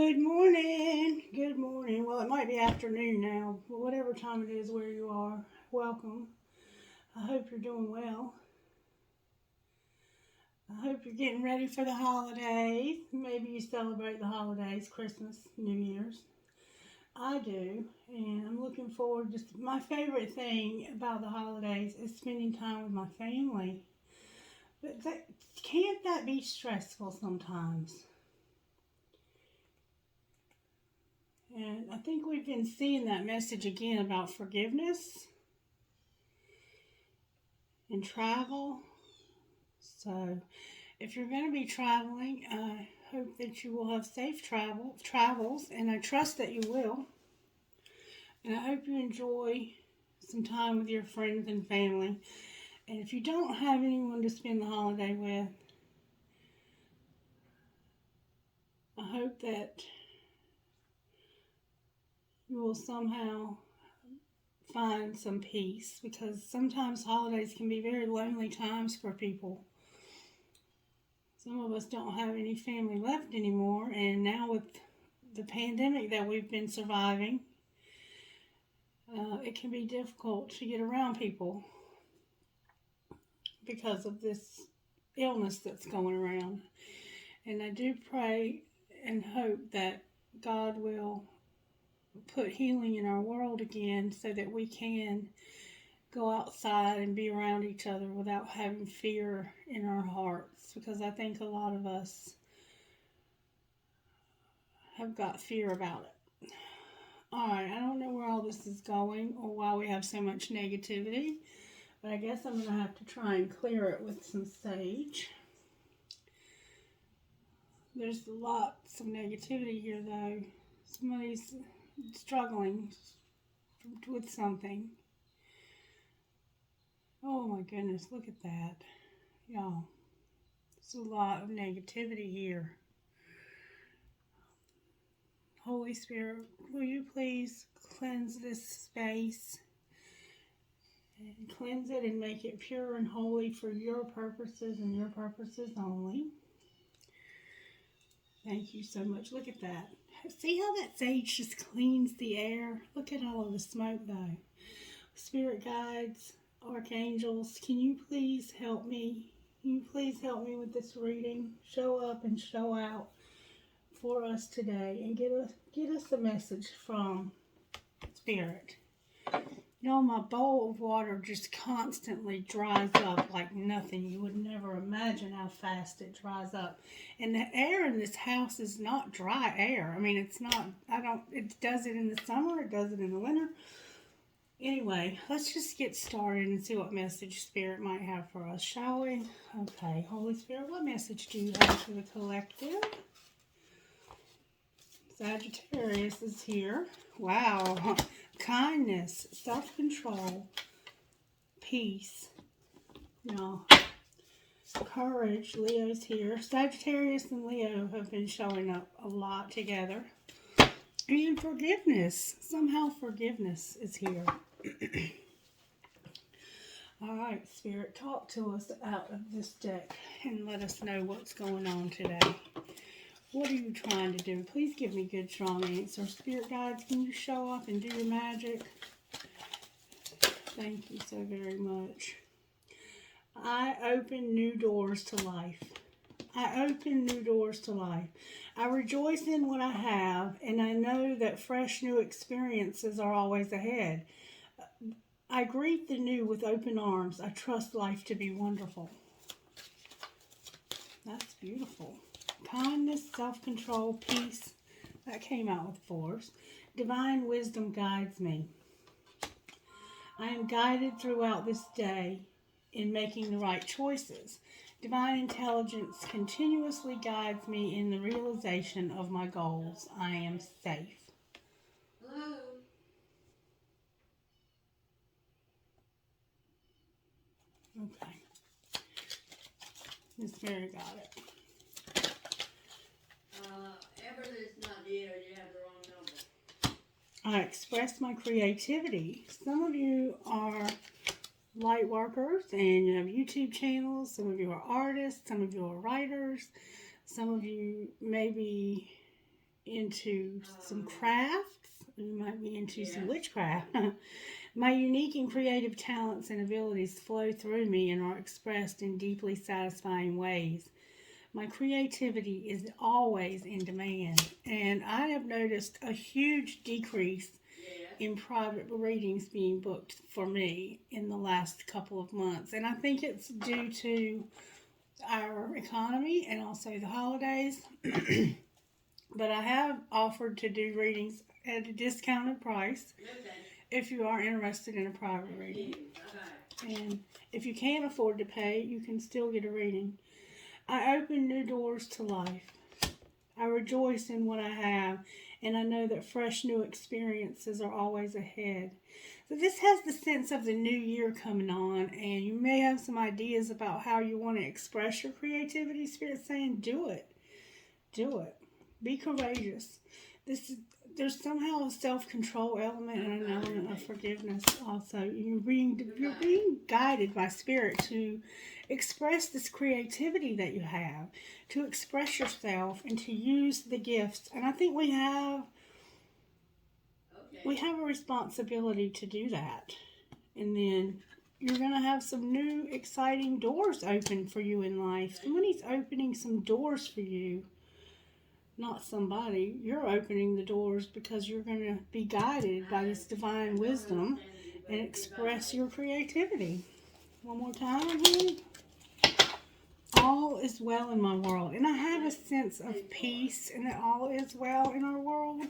Good morning. Good morning. Well, it might be afternoon now, but whatever time it is where you are, welcome. I hope you're doing well. I hope you're getting ready for the holidays. Maybe you celebrate the holidays, Christmas, New Year's. I do, and I'm looking forward. Just my favorite thing about the holidays is spending time with my family. But can't that be stressful sometimes? And I think we've been seeing that message again about forgiveness and travel. So, if you're going to be traveling, I hope that you will have safe travels, and I trust that you will. And I hope you enjoy some time with your friends and family. And if you don't have anyone to spend the holiday with, I hope that you will somehow find some peace, because sometimes holidays can be very lonely times for people. Some of us don't have any family left anymore, and now with the pandemic that we've been surviving, it can be difficult to get around people because of this illness that's going around. And I do pray and hope that God will put healing in our world again so that we can go outside and be around each other without having fear in our hearts, because I think a lot of us have got fear about it. Alright, I don't know where all this is going or why we have so much negativity, but I guess I'm going to have to try and clear it with some sage. There's lots of negativity here though. Somebody's struggling with something. Oh my goodness, look at that. Y'all, there's a lot of negativity here. Holy Spirit, will you please cleanse this space and cleanse it and make it pure and holy for your purposes and your purposes only. Thank you so much. Look at that. See how that sage just cleans the air? Look at all of the smoke though. Spirit guides, archangels, can you please help me? Can you please help me with this reading? Show up and show out for us today and get us a message from Spirit. You know, my bowl of water just constantly dries up like nothing. You would never imagine how fast it dries up. And the air in this house is not dry air. I mean, it's not, it does it in the summer, it does it in the winter. Anyway, let's just get started and see what message Spirit might have for us, shall we? Okay, Holy Spirit, what message do you have for the collective? Sagittarius is here. Wow. Kindness, self-control, peace. No. Courage, Leo's here. Sagittarius and Leo have been showing up a lot together. And forgiveness. Somehow forgiveness is here. Alright, Spirit, talk to us out of this deck and let us know what's going on today. What are you trying to do? Please give me good, strong answers. Spirit guides, can you show up and do your magic? Thank you so very much. I open new doors to life. I open new doors to life. I rejoice in what I have, and I know that fresh new experiences are always ahead. I greet the new with open arms. I trust life to be wonderful. That's beautiful. Kindness, self-control, peace. That came out with force. Divine wisdom guides me. I am guided throughout this day in making the right choices. Divine intelligence continuously guides me in the realization of my goals. I am safe. Hello. Okay. Miss Mary got it. Everything's not there. You have the wrong number. I express my creativity. Some of you are light workers and you have YouTube channels. Some of you are artists. Some of you are writers. Some of you maybe into some crafts. You might be into some witchcraft. My unique and creative talents and abilities flow through me and are expressed in deeply satisfying ways. My creativity is always in demand, and I have noticed a huge decrease in private readings being booked for me in the last couple of months. And I think it's due to our economy and also the holidays. But I have offered to do readings at a discounted price if you are interested in a private reading. And if you can't afford to pay, you can still get a reading. I open new doors to life. I rejoice in what I have, and I know that fresh new experiences are always ahead. So this has the sense of the new year coming on, and you may have some ideas about how you want to express your creativity. Spirit's saying, do it. Do it. Be courageous. There's somehow a self-control element and an element of forgiveness also. You're being guided by Spirit to express this creativity that you have, to express yourself and to use the gifts. And I think we have a responsibility to do that. And then you're going to have some new exciting doors open for you in life. Somebody's opening some doors for you. Not somebody. You're opening the doors because you're going to be guided by this divine wisdom and express your creativity. One more time, honey. All is well in my world. And I have a sense of peace and that all is well in our world.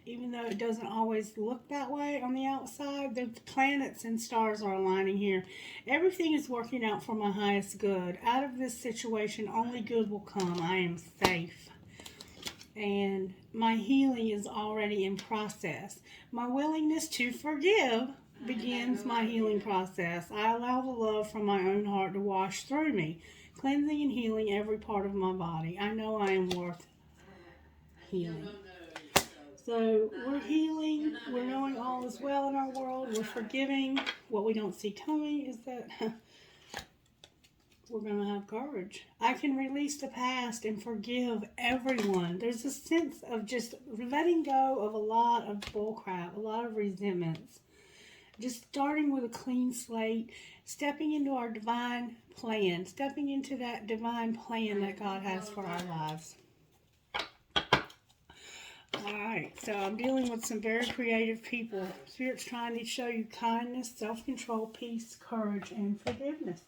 Even though it doesn't always look that way on the outside, the planets and stars are aligning here. Everything is working out for my highest good. Out of this situation, only good will come. I am safe. And my healing is already in process. My willingness to forgive begins my healing process. I allow the love from my own heart to wash through me, cleansing and healing every part of my body. I know I am worth healing. So we're healing. We're knowing all is well in our world. We're forgiving. What we don't see coming is that we're going to have courage. I can release the past and forgive everyone. There's a sense of just letting go of a lot of bullcrap, a lot of resentments. Just starting with a clean slate, stepping into our divine plan, stepping into that divine plan that God has for our lives. Alright, so I'm dealing with some very creative people. Spirit's trying to show you kindness, self-control, peace, courage, and forgiveness.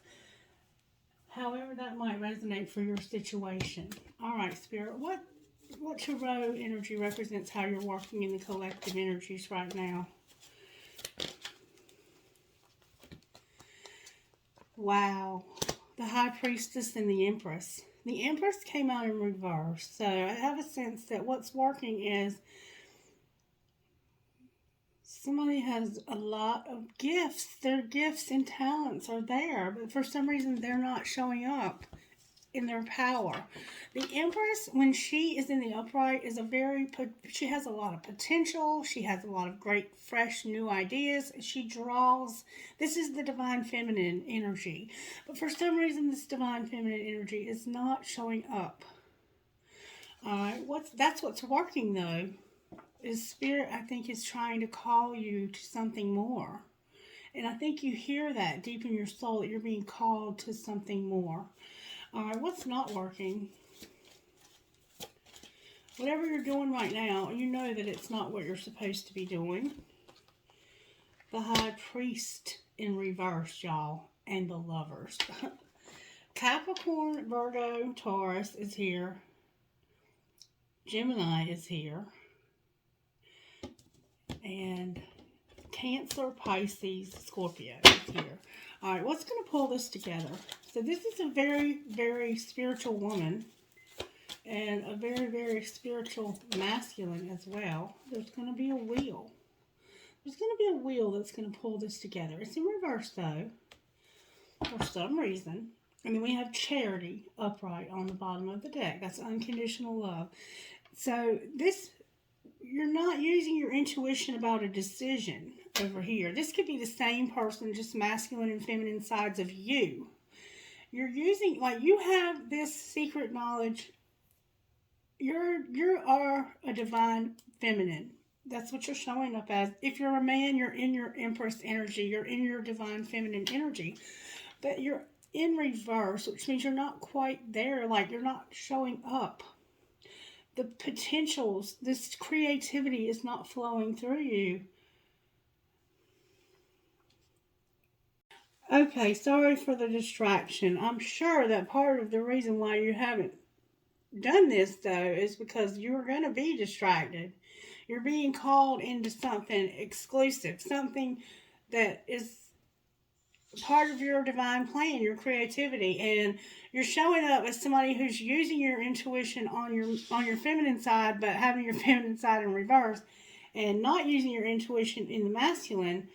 However that might resonate for your situation. Alright, Spirit, what tarot energy represents how you're working in the collective energies right now? Wow. The High Priestess and the Empress. The Empress came out in reverse. So I have a sense that what's working is somebody has a lot of gifts. Their gifts and talents are there, but for some reason they're not showing up in their power. The Empress, when she is in the upright, she has a lot of potential. She has a lot of great, fresh, new ideas. She draws. This is the divine feminine energy. But for some reason, this divine feminine energy is not showing up. That's what's working, though. Is Spirit, I think, is trying to call you to something more. And I think you hear that deep in your soul, that you're being called to something more. Alright, what's not working? Whatever you're doing right now, you know that it's not what you're supposed to be doing. The High Priest in reverse, y'all, and the Lovers. Capricorn, Virgo, Taurus is here. Gemini is here. And Cancer, Pisces, Scorpio is here. All right, what's going to pull this together? So this is a very, very spiritual woman and a very, very spiritual masculine as well. There's going to be a wheel. There's going to be a wheel that's going to pull this together. It's in reverse, though, for some reason. And then we have Charity upright on the bottom of the deck. That's unconditional love. So this, you're not using your intuition about a decision over here. This could be the same person, just masculine and feminine sides of you. You're using, like, you have this secret knowledge You are a divine feminine. That's what you're showing up as. If you're a man, you're in your Empress energy. You're in your divine feminine energy. But you're in reverse, which means you're not quite there. Like, you're not showing up. The potentials, this creativity is not flowing through you. Okay, sorry for the distraction. I'm sure that part of the reason why you haven't done this, though, is because you're going to be distracted. You're being called into something exclusive, something that is part of your divine plan, your creativity, and you're showing up as somebody who's using your intuition on your feminine side, but having your feminine side in reverse, and not using your intuition in the masculine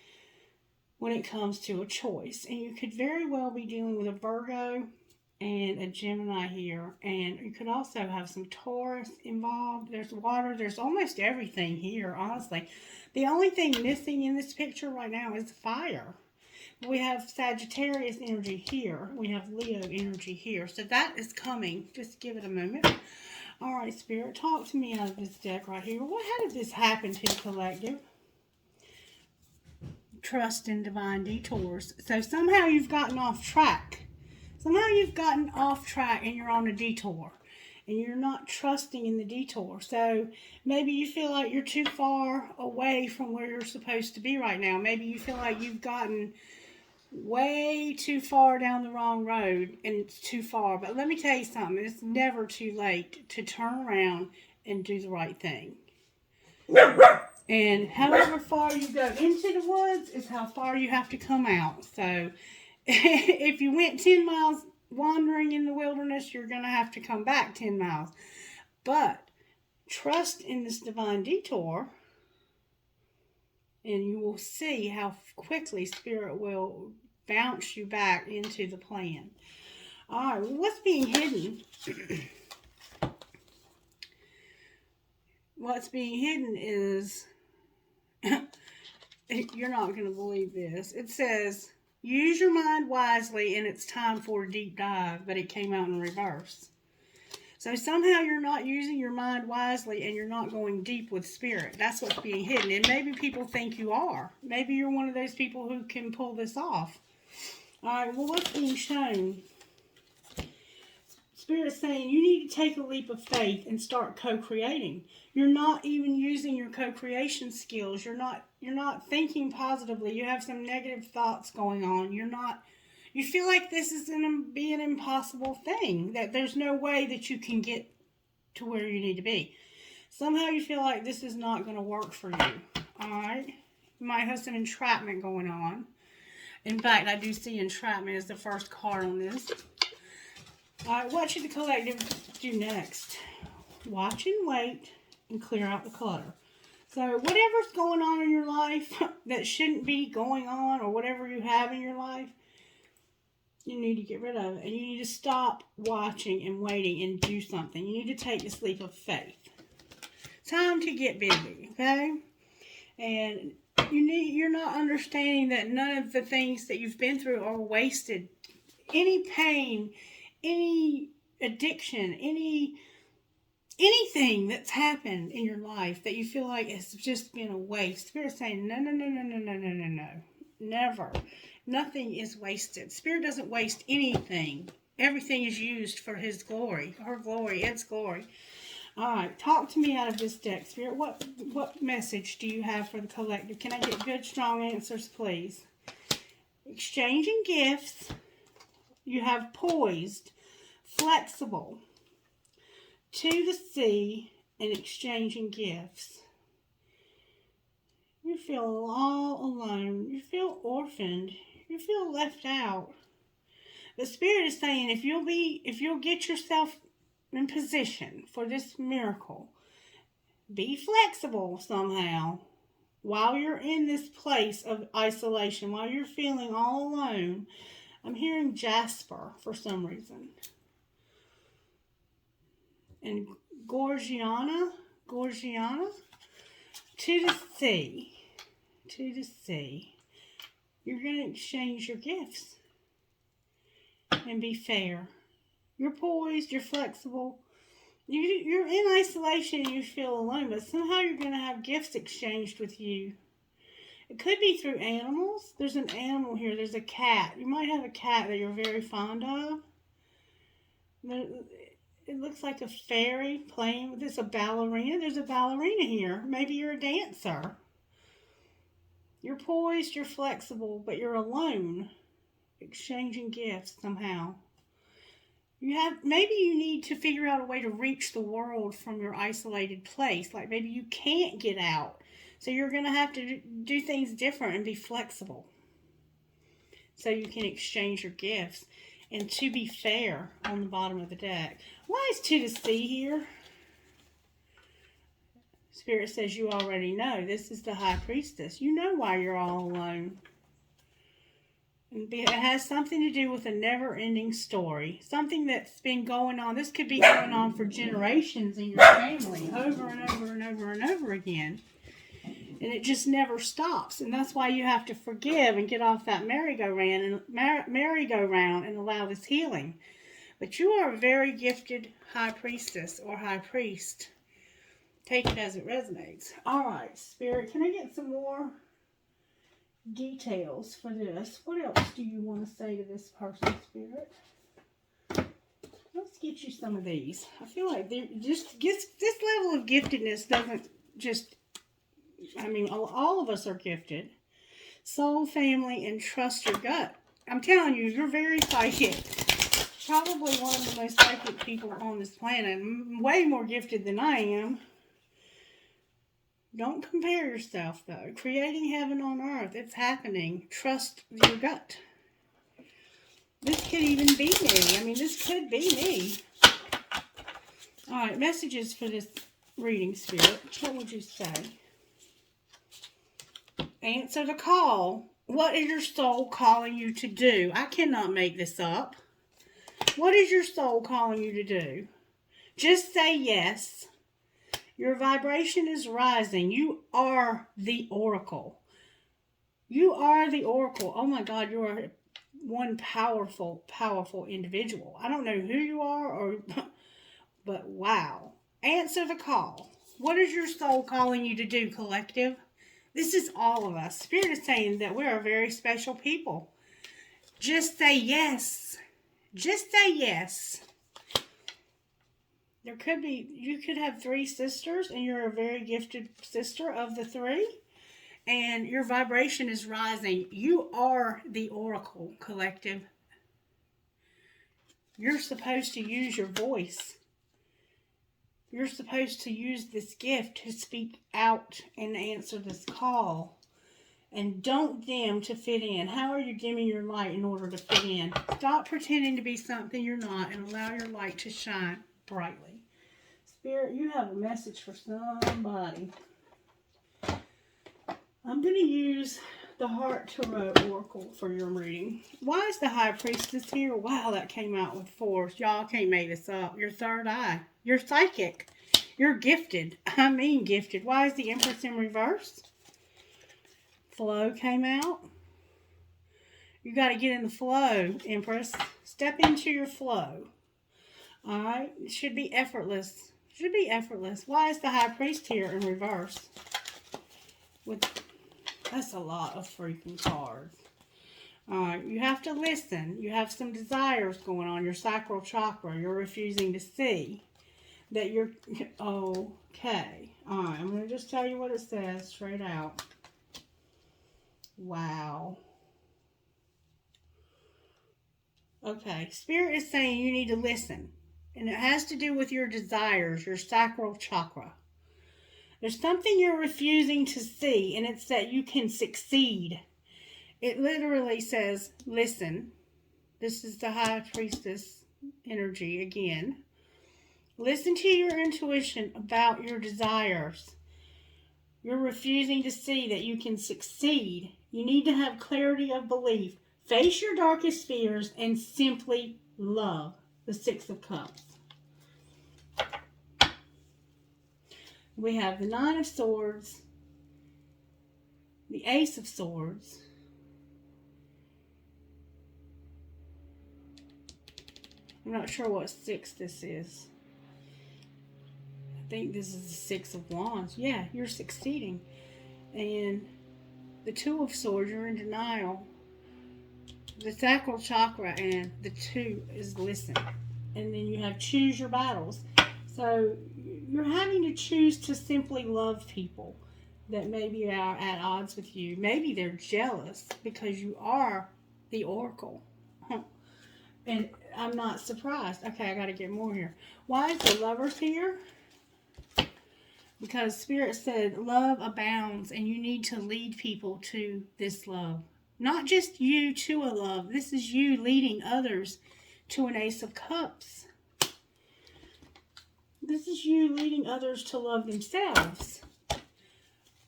when it comes to a choice. And you could very well be dealing with a Virgo and a Gemini here, and you could also have some Taurus involved. There's water, there's almost everything here, honestly. The only thing missing in this picture right now is fire. We have Sagittarius energy here. We have Leo energy here. So that is coming. Just give it a moment. All right, Spirit, talk to me out of this deck right here. How did this happen to the collective? Trust in divine detours. So somehow you've gotten off track. Somehow you've gotten off track and you're on a detour. And you're not trusting in the detour. So maybe you feel like you're too far away from where you're supposed to be right now. Maybe you feel like you've gotten way too far down the wrong road and it's too far. But let me tell you something. It's never too late to turn around and do the right thing. And however far you go into the woods is how far you have to come out. So if you went 10 miles wandering in the wilderness, you're going to have to come back 10 miles. But trust in this divine detour, and you will see how quickly Spirit will bounce you back into the plan. All right, well, what's being hidden? What's being hidden is, you're not going to believe this. It says, use your mind wisely and it's time for a deep dive, but it came out in reverse. So somehow you're not using your mind wisely and you're not going deep with Spirit. That's what's being hidden. And maybe people think you are. Maybe you're one of those people who can pull this off. All right, well, what's being shown? Spirit's saying you need to take a leap of faith and start co-creating. You're not even using your co-creation skills. You're not thinking positively. You have some negative thoughts going on. You feel like this is going to be an impossible thing, that there's no way that you can get to where you need to be. Somehow you feel like this is not going to work for you. All right? You might have some entrapment going on. In fact, I do see entrapment as the first card on this. All right, what should the collective do next? Watch and wait and clear out the clutter. So whatever's going on in your life that shouldn't be going on, or whatever you have in your life, you need to get rid of it. And you need to stop watching and waiting and do something. You need to take this leap of faith. Time to get busy, okay? And you're not understanding that none of the things that you've been through are wasted. Any pain, any addiction, anything that's happened in your life that you feel like it's just been a waste. Spirit's saying, no, no, no, no, no, no, no, no, no. Never. Nothing is wasted. Spirit doesn't waste anything. Everything is used for His glory, her glory, its glory. All right, talk to me out of this deck, Spirit. What message do you have for the collective? Can I get good, strong answers, please? Exchanging gifts. You have poised, flexible, to the sea, and exchanging gifts. You feel all alone. You feel orphaned. You feel left out. The Spirit is saying, if you'll get yourself in position for this miracle, be flexible somehow while you're in this place of isolation, while you're feeling all alone. I'm hearing Jasper for some reason. And Gorgiana, to the sea. To the sea. You're going to exchange your gifts and be fair. You're poised, you're flexible, You're in isolation and you feel alone, but somehow you're going to have gifts exchanged with you. It could be through animals. There's an animal here. There's a cat. You might have a cat that you're very fond of. It looks like a fairy playing with this. A ballerina. There's a ballerina here. Maybe you're a dancer. You're poised, you're flexible, but you're alone, exchanging gifts somehow. Maybe you need to figure out a way to reach the world from your isolated place. Like maybe you can't get out. So you're going to have to do things different and be flexible. So you can exchange your gifts. And to be fair, on the bottom of the deck. Why is 2 to C here? Spirit says you already know. This is the High Priestess. You know why you're all alone. It has something to do with a never-ending story. Something that's been going on. This could be going on for generations in your family. Over and over and over and over again. And it just never stops. And that's why you have to forgive and get off that merry-go-round and allow this healing. But you are a very gifted High Priestess or High Priest. Take it as it resonates. All right, Spirit, can I get some more details for this? What else do you want to say to this person, Spirit? Let's get you some of these. I feel like this level of giftedness doesn't just, I mean, all of us are gifted. Soul, family, and trust your gut. I'm telling you, you're very psychic. Probably one of the most psychic people on this planet. Way more gifted than I am. Don't compare yourself, though. Creating heaven on earth. It's happening. Trust your gut. This could even be me. I mean, this could be me. All right, messages for this reading, Spirit. What would you say? Answer the call. What is your soul calling you to do? I cannot make this up. What is your soul calling you to do? Just say yes. Your vibration is rising. You are the oracle. You are the oracle. Oh my God, you are one powerful, powerful individual. I don't know who you are, but wow. Answer the call. What is your soul calling you to do, collective? This is all of us. Spirit is saying that we are very special people. Just say yes. Just say yes. You could have 3 sisters, and you're a very gifted sister of the 3, and your vibration is rising. You are the oracle, collective. You're supposed to use your voice. You're supposed to use this gift to speak out and answer this call. And don't dim to fit in. How are you dimming your light in order to fit in? Stop pretending to be something you're not and allow your light to shine brightly. Spirit, you have a message for somebody. I'm going to use the Heart Tarot Oracle for your reading. Why is the High Priestess here? Wow, that came out with force. Y'all can't make this up. Your third eye. You're psychic. You're gifted. I mean gifted. Why is the Empress in reverse? Flow came out. You got to get in the flow, Empress. Step into your flow. All right? It should be effortless. Should be effortless. Why is the High Priest here in reverse? That's a lot of freaking cards. Alright, you have to listen. You have some desires going on. Your sacral chakra. You're refusing to see that you're okay. Alright, I'm going to just tell you what it says straight out. Wow. Okay, Spirit is saying you need to listen. And it has to do with your desires, your sacral chakra. There's something you're refusing to see, and it's that you can succeed. It literally says, listen. This is the High Priestess energy again. Listen to your intuition about your desires. You're refusing to see that you can succeed. You need to have clarity of belief. Face your darkest fears and simply love. The 6 of Cups. We have the 9 of Swords, the Ace of Swords, I'm not sure what 6 this is, think this is the Six of Wands. Yeah, you're succeeding. And the Two of Swords, you're in denial. The sacral chakra and the two is listen. And then you have choose your battles. So you're having to choose to simply love people that maybe are at odds with you. Maybe they're jealous because you are the oracle. And I'm not surprised. Okay, I got to get more here. Why is the Lovers here? Because Spirit said love abounds and you need to lead people to this love. Not just you to a love. This is you leading others to an Ace of Cups. This is you leading others to love themselves.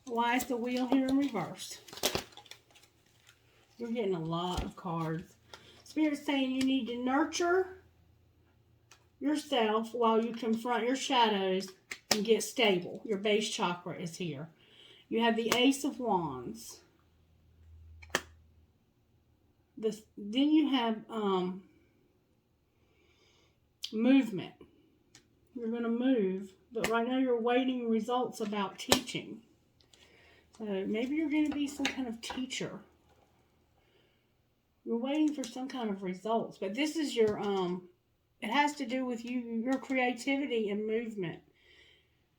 Why is the Wheel here in reverse? You're getting a lot of cards. Spirit's saying you need to nurture yourself while you confront your shadows and get stable. Your base chakra is here. You have the Ace of Wands. Then you have movement. You're going to move, but right now you're waiting results about teaching. So maybe you're going to be some kind of teacher. You're waiting for some kind of results, but this is your it has to do with you, your creativity and movement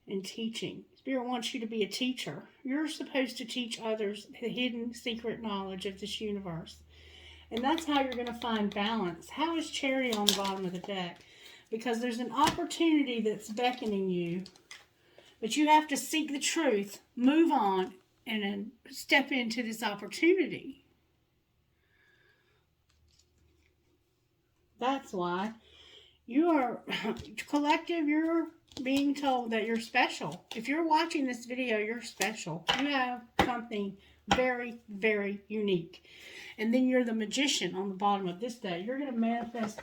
and teaching. Spirit wants you to be a teacher. You're supposed to teach others the hidden secret knowledge of this universe. And that's how you're going to find balance. How is Charity on the bottom of the deck? Because there's an opportunity that's beckoning you. But you have to seek the truth, move on, and then step into this opportunity. That's why you are, collective, you're being told that you're special. If you're watching this video, you're special. You have something very, very unique. And then you're the Magician on the bottom of this day. You're going to manifest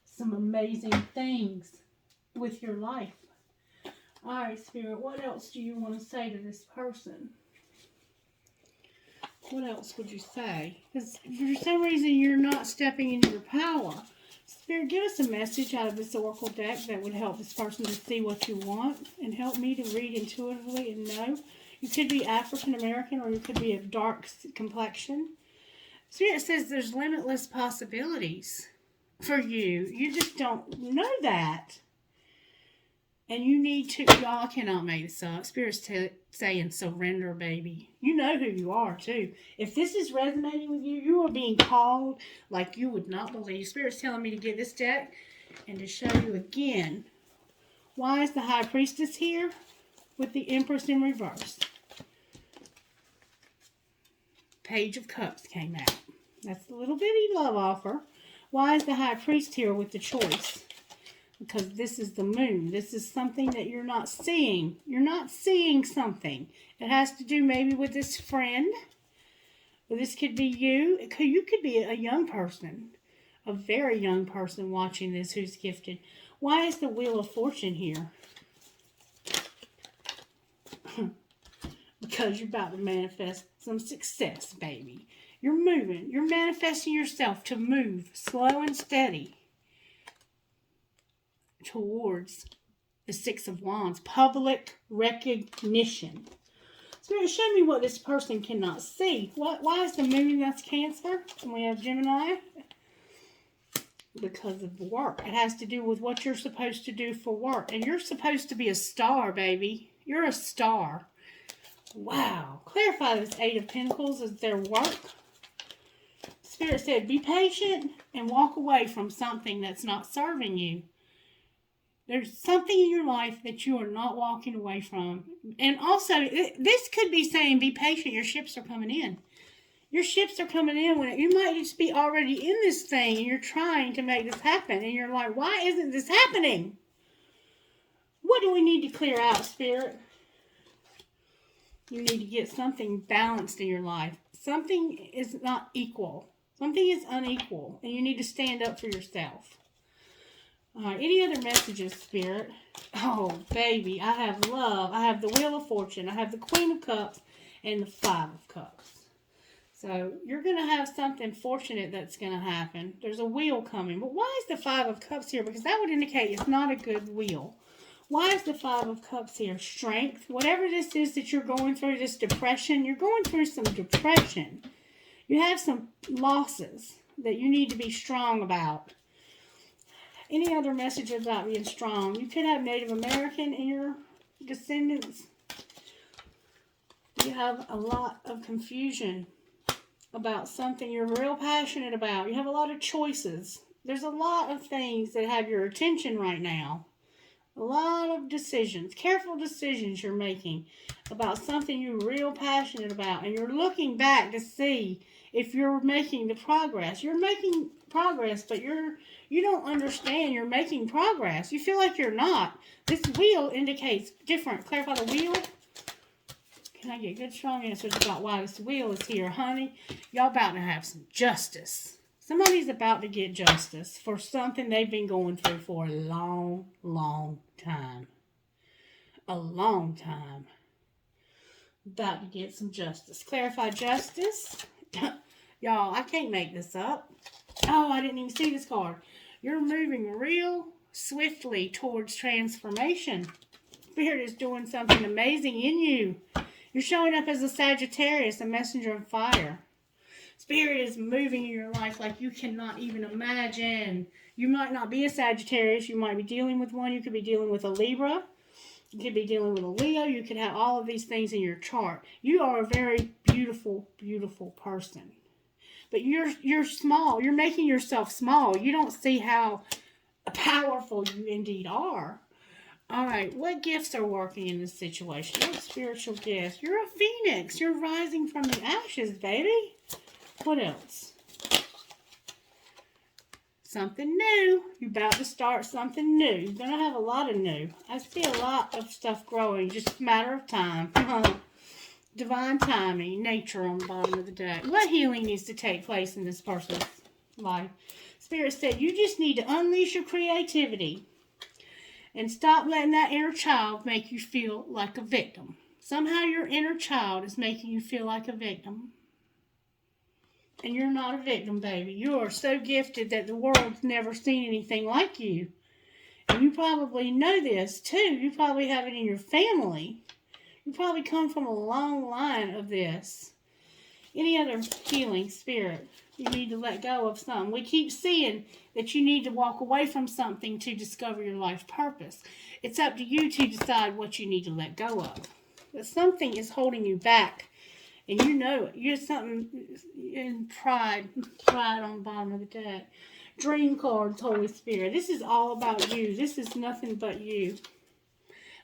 some amazing things with your life. All right, Spirit, what else do you want to say to this person? What else would you say? Because for some reason you're not stepping into your power. Spirit, give us a message out of this Oracle deck that would help this person to see what you want and help me to read intuitively and know. You could be African American or you could be of dark complexion. Spirit says there's limitless possibilities for you. You just don't know that. And you need to, y'all cannot make this up. Spirit's saying surrender, baby. You know who you are, too. If this is resonating with you, you are being called like you would not believe. Spirit's telling me to get this deck and to show you again. Why is the High Priestess here with the Empress in reverse? Page of Cups came out. That's the little bitty love offer. Why is the High Priest here with the Choice? Because this is the Moon. This is something that you're not seeing. You're not seeing something. It has to do maybe with this friend. Or this could be you. You could be a young person. A very young person watching this who's gifted. Why is the Wheel of Fortune here? Because you're about to manifest some success, baby. You're moving. You're manifesting yourself to move slow and steady towards the Six of Wands. Public recognition. Spirit, show me what this person cannot see. Why is the Moon, that's Cancer? And we have Gemini. Because of work. It has to do with what you're supposed to do for work. And you're supposed to be a star, baby. You're a star. Wow. Clarify this Eight of Pentacles as their work. Spirit said, be patient and walk away from something that's not serving you. There's something in your life that you are not walking away from. And also, this could be saying, be patient. Your ships are coming in. Your ships are coming in when you might just be already in this thing and you're trying to make this happen. And you're like, why isn't this happening? What do we need to clear out, Spirit? You need to get something balanced in your life. Something is not equal. Something is unequal. And you need to stand up for yourself. All right, any other messages, Spirit? Oh, baby, I have love. I have the Wheel of Fortune. I have the Queen of Cups and the Five of Cups. So you're going to have something fortunate that's going to happen. There's a wheel coming. But why is the Five of Cups here? Because that would indicate it's not a good wheel. Why is the Five of Cups here? Strength. Whatever this is that you're going through, this depression, you're going through some depression. You have some losses that you need to be strong about. Any other message about being strong? You could have Native American in your descendants. You have a lot of confusion about something you're real passionate about. You have a lot of choices. There's a lot of things that have your attention right now. A lot of decisions, careful decisions you're making about something you're real passionate about. And you're looking back to see if you're making the progress. You're making progress, but you don't understand you're making progress. You feel like you're not. This wheel indicates different. Clarify the wheel. Can I get good, strong answers about why this wheel is here, honey? Y'all about to have some justice. Somebody's about to get justice for something they've been going through for a long, long time. A long time. About to get some justice. Clarify justice. Y'all, I can't make this up. Oh, I didn't even see this card. You're moving real swiftly towards transformation. Spirit is doing something amazing in you. You're showing up as a Sagittarius, a messenger of fire. Spirit is moving in your life like you cannot even imagine. You might not be a Sagittarius. You might be dealing with one. You could be dealing with a Libra. You could be dealing with a Leo. You could have all of these things in your chart. You are a very beautiful, beautiful person. But you're small. You're making yourself small. You don't see how powerful you indeed are. All right, what gifts are working in this situation? What spiritual gifts? You're a phoenix. You're rising from the ashes, baby. What else? Something new. You're about to start something new. You're going to have a lot of new. I see a lot of stuff growing. Just a matter of time. Divine timing. Nature on the bottom of the deck. What healing needs to take place in this person's life? Spirit said you just need to unleash your creativity. And stop letting that inner child make you feel like a victim. Somehow your inner child is making you feel like a victim. And you're not a victim, baby. You are so gifted that the world's never seen anything like you. And you probably know this, too. You probably have it in your family. You probably come from a long line of this. Any other healing spirit? You need to let go of something. We keep seeing that you need to walk away from something to discover your life purpose. It's up to you to decide what you need to let go of. But something is holding you back. And you know it. You're something in pride. Pride on the bottom of the deck. Dream cards, Holy Spirit. This is all about you. This is nothing but you.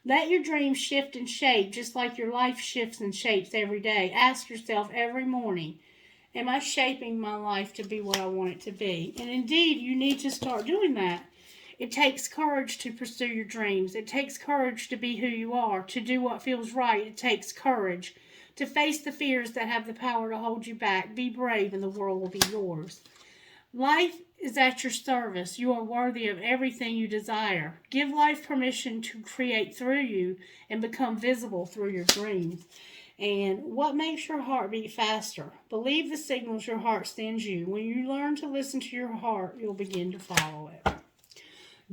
Let your dreams shift and shape just like your life shifts and shapes every day. Ask yourself every morning, am I shaping my life to be what I want it to be? And indeed, you need to start doing that. It takes courage to pursue your dreams. It takes courage to be who you are, to do what feels right. It takes courage to face the fears that have the power to hold you back. Be brave and the world will be yours. Life is at your service. You are worthy of everything you desire. Give life permission to create through you and become visible through your dreams. And what makes your heart beat faster? Believe the signals your heart sends you. When you learn to listen to your heart, you'll begin to follow it.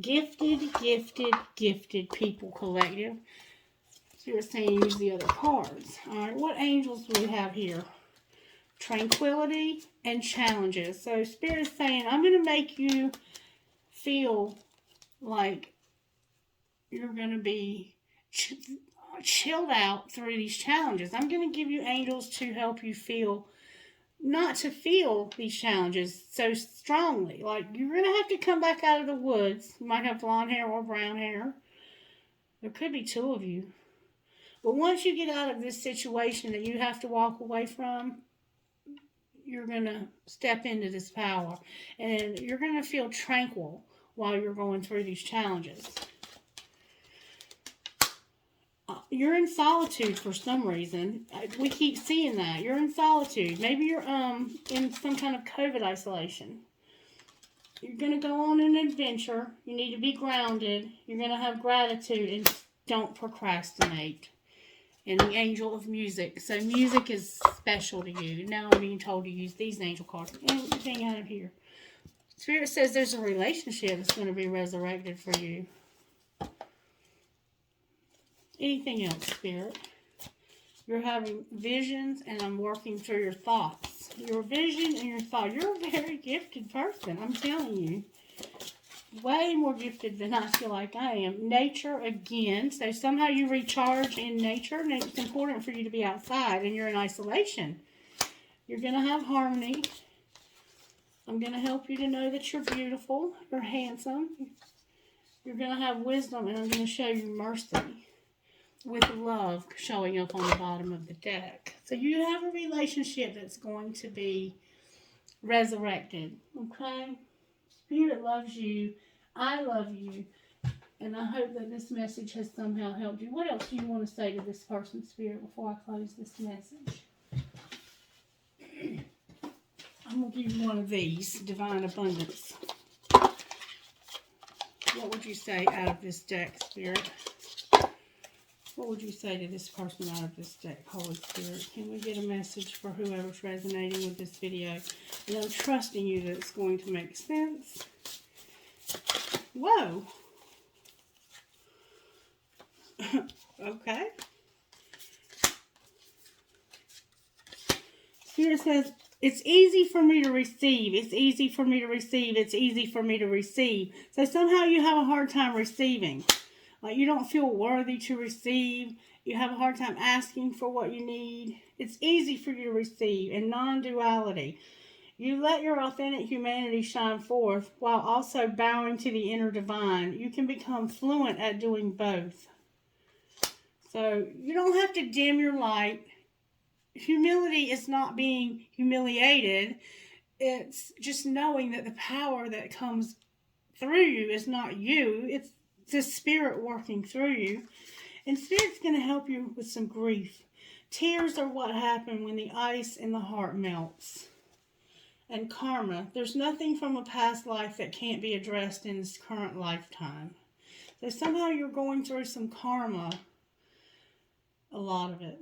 Gifted, gifted, gifted people collective. So you're saying use the other cards. All right, what angels do we have here? Tranquility and challenges. So Spirit is saying, I'm going to make you feel like you're going to be chilled out through these challenges. I'm going to give you angels to help you feel, not to feel these challenges so strongly. Like, you're going to have to come back out of the woods. You might have blonde hair or brown hair. There could be two of you. But once you get out of this situation that you have to walk away from, you're going to step into this power. And you're going to feel tranquil while you're going through these challenges. You're in solitude for some reason. We keep seeing that. You're in solitude. Maybe you're in some kind of COVID isolation. You're going to go on an adventure. You need to be grounded. You're going to have gratitude and don't procrastinate. And the angel of music. So music is special to you. Now I'm being told to use these angel cards. Anything out of here. Spirit says there's a relationship that's going to be resurrected for you. Anything else, Spirit? You're having visions, and I'm working through your thoughts. Your vision and your thought. You're a very gifted person, I'm telling you. Way more gifted than I feel like I am. Nature again. So somehow you recharge in nature, and it's important for you to be outside, and you're in isolation. You're going to have harmony. I'm going to help you to know that you're beautiful, you're handsome. You're going to have wisdom, and I'm going to show you mercy with love showing up on the bottom of the deck. So you have a relationship that's going to be resurrected. Okay? Spirit loves you. I love you. And I hope that this message has somehow helped you. What else do you want to say to this person, Spirit, before I close this message? I'm going to give you one of these, Divine Abundance. What would you say out of this deck, Spirit? What would you say to this person out of this deck, Holy Spirit? Can we get a message for whoever's resonating with this video? And I'm trusting you that it's going to make sense. Whoa. Okay. Spirit says, it's easy for me to receive. It's easy for me to receive. It's easy for me to receive. So somehow you have a hard time receiving. Like you don't feel worthy to receive. You have a hard time asking for what you need. It's easy for you to receive in non-duality. You let your authentic humanity shine forth while also bowing to the inner divine. You can become fluent at doing both. So you don't have to dim your light. Humility is not being humiliated. It's just knowing that the power that comes through you is not you. It's the Spirit working through you. And Spirit's going to help you with some grief. Tears are what happen when the ice in the heart melts. And karma. There's nothing from a past life that can't be addressed in this current lifetime. So somehow you're going through some karma. A lot of it.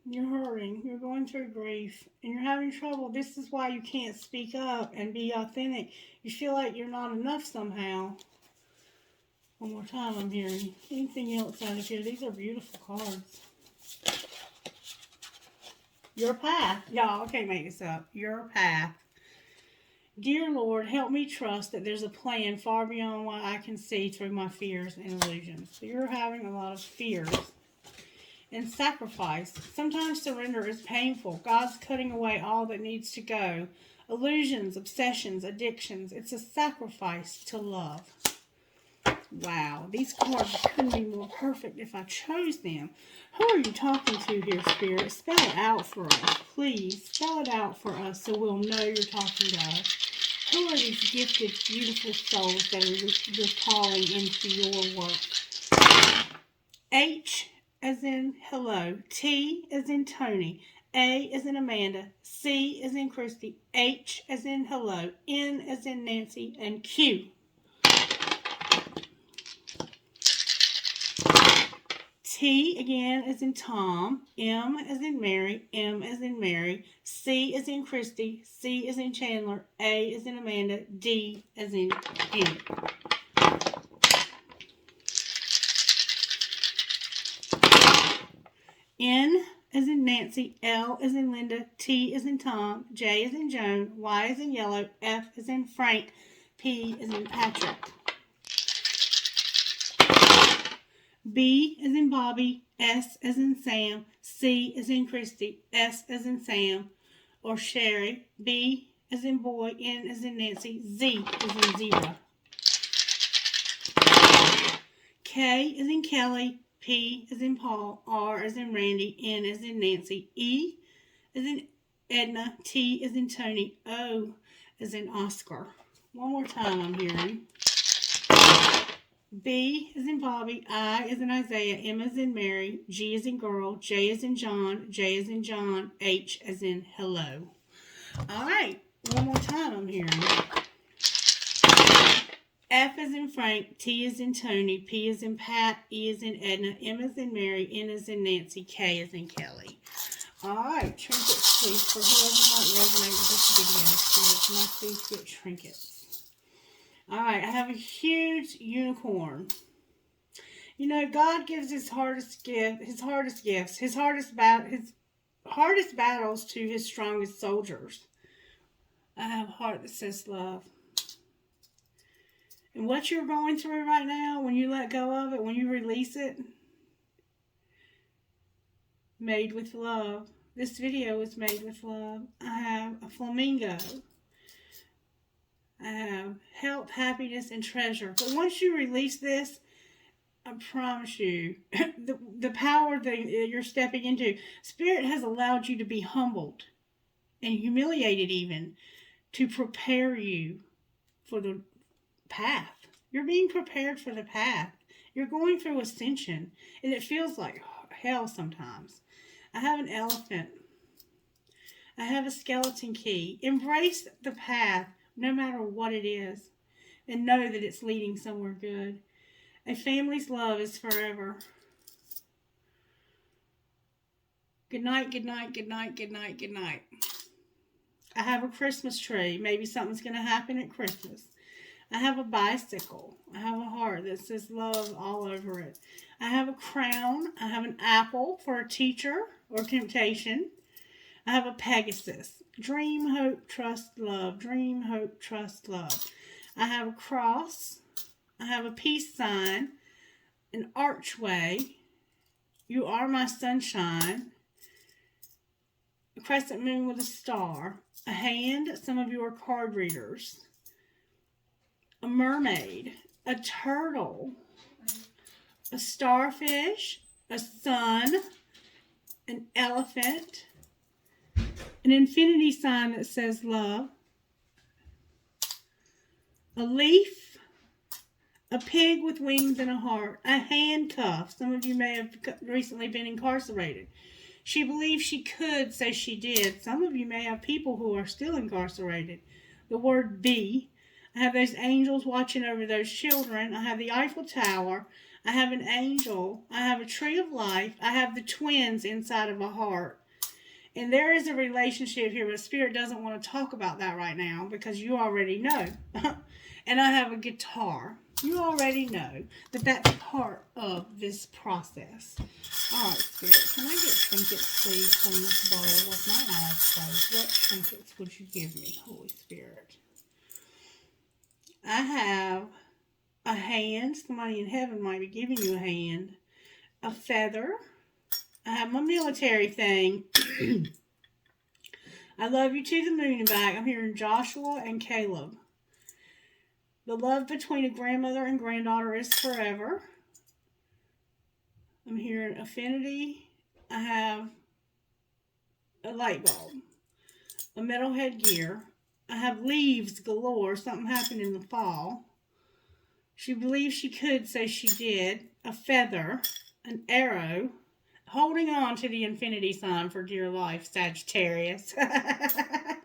You're hurting. You're going through grief. And you're having trouble. This is why you can't speak up and be authentic. You feel like you're not enough somehow. One more time I'm hearing. Anything else out of here? These are beautiful cards. Your path. Y'all, I can't make this up. Your path. Dear Lord, help me trust that there's a plan far beyond what I can see through my fears and illusions. So you're having a lot of fears. And sacrifice. Sometimes surrender is painful. God's cutting away all that needs to go. Illusions, obsessions, addictions. It's a sacrifice to love. Wow, these cards couldn't be more perfect if I chose them. Who are you talking to here, Spirit? Spell it out for us, please. Spell it out for us so we'll know you're talking to us. Who are these gifted, beautiful souls that you're calling into your work? H as in hello. T as in Tony. A as in Amanda. C as in Christie. H as in hello. N as in Nancy. And Q. T again as in Tom, M as in Mary, M as in Mary, C as in Christy, C as in Chandler, A as in Amanda, D as in Annie. N as in Nancy, L as in Linda, T as in Tom, J as in Joan, Y as in yellow, F as in Frank, P as in Patrick. B as in Bobby, S as in Sam, C as in Christy, S as in Sam, or Sherry, B as in boy, N as in Nancy, Z as in zebra. K as in Kelly, P as in Paul, R as in Randy, N as in Nancy, E as in Edna, T as in Tony, O as in Oscar. One more time I'm hearing. B as in Bobby, I as in Isaiah, M as in Mary, G as in girl, J as in John, J as in John, H as in hello. All right, one more time I'm hearing. F as in Frank, T as in Tony, P as in Pat, E as in Edna, M as in Mary, N as in Nancy, K as in Kelly. All right, trinkets please for whoever might resonate with this video. Can I please get trinkets? All right, I have a huge unicorn. You know, God gives his hardest gifts, his hardest battles to his strongest soldiers. I have a heart that says love. And what you're going through right now, when you let go of it, when you release it, made with love. This video is made with love. I have a flamingo. I have health, happiness, and treasure. But once you release this, I promise you, the power that you're stepping into, Spirit has allowed you to be humbled and humiliated even to prepare you for the path. You're being prepared for the path. You're going through ascension, and it feels like hell sometimes. I have an elephant. I have a skeleton key. Embrace the path, no matter what it is, and know that it's leading somewhere good. A family's love is forever. Good night, good night, good night, good night, good night. I have a Christmas tree. Maybe something's going to happen at Christmas. I have a bicycle. I have a heart that says love all over it. I have a crown. I have an apple for a teacher or temptation. I have a Pegasus. Dream, hope, trust, love. Dream, hope, trust, love. I have a cross. I have a peace sign. An archway. You are my sunshine. A crescent moon with a star. A hand. Some of you are card readers. A mermaid, a turtle, a starfish, a sun, an elephant, an infinity sign that says love, a leaf, a pig with wings and a heart, a handcuff. Some of you may have recently been incarcerated. She believed she could, so she did. Some of you may have people who are still incarcerated. The word be. I have those angels watching over those children. I have the Eiffel Tower. I have an angel. I have a tree of life. I have the twins inside of a heart. And there is a relationship here, but Spirit doesn't want to talk about that right now because you already know. And I have a guitar. You already know that that's part of this process. All right, Spirit, can I get trinkets, please, from this bowl with my eyes closed? What trinkets would you give me, Holy Spirit? I have a hand. Somebody in heaven might be giving you a hand. A feather. I have my military thing. I love you to the moon and back. I'm hearing Joshua and Caleb. The love between a grandmother and granddaughter is forever. I'm hearing affinity. I have a light bulb. A metal headgear. I have leaves galore. Something happened in the fall. She believed she could, so she did. A feather. An arrow. Holding on to the infinity sign for dear life, Sagittarius. I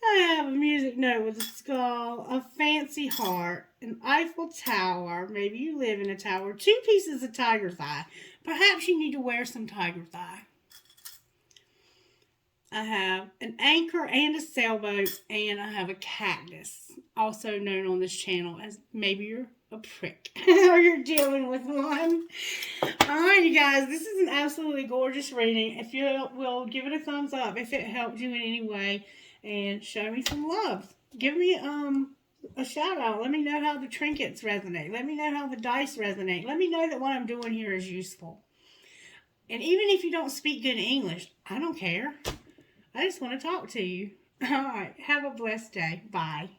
have a music note with a skull. A fancy heart. An Eiffel Tower. Maybe you live in a tower. 2 pieces of tiger's eye. Perhaps you need to wear some tiger's eye. I have an anchor and a sailboat, and I have a cactus, also known on this channel as maybe you're a prick or you're dealing with one. All right, you guys, this is an absolutely gorgeous reading. If you will, give it a thumbs up if it helped you in any way, and show me some love. Give me a shout out. Let me know how the trinkets resonate. Let me know how the dice resonate. Let me know that what I'm doing here is useful. And even if you don't speak good English, I don't care. I just want to talk to you. All right. Have a blessed day. Bye.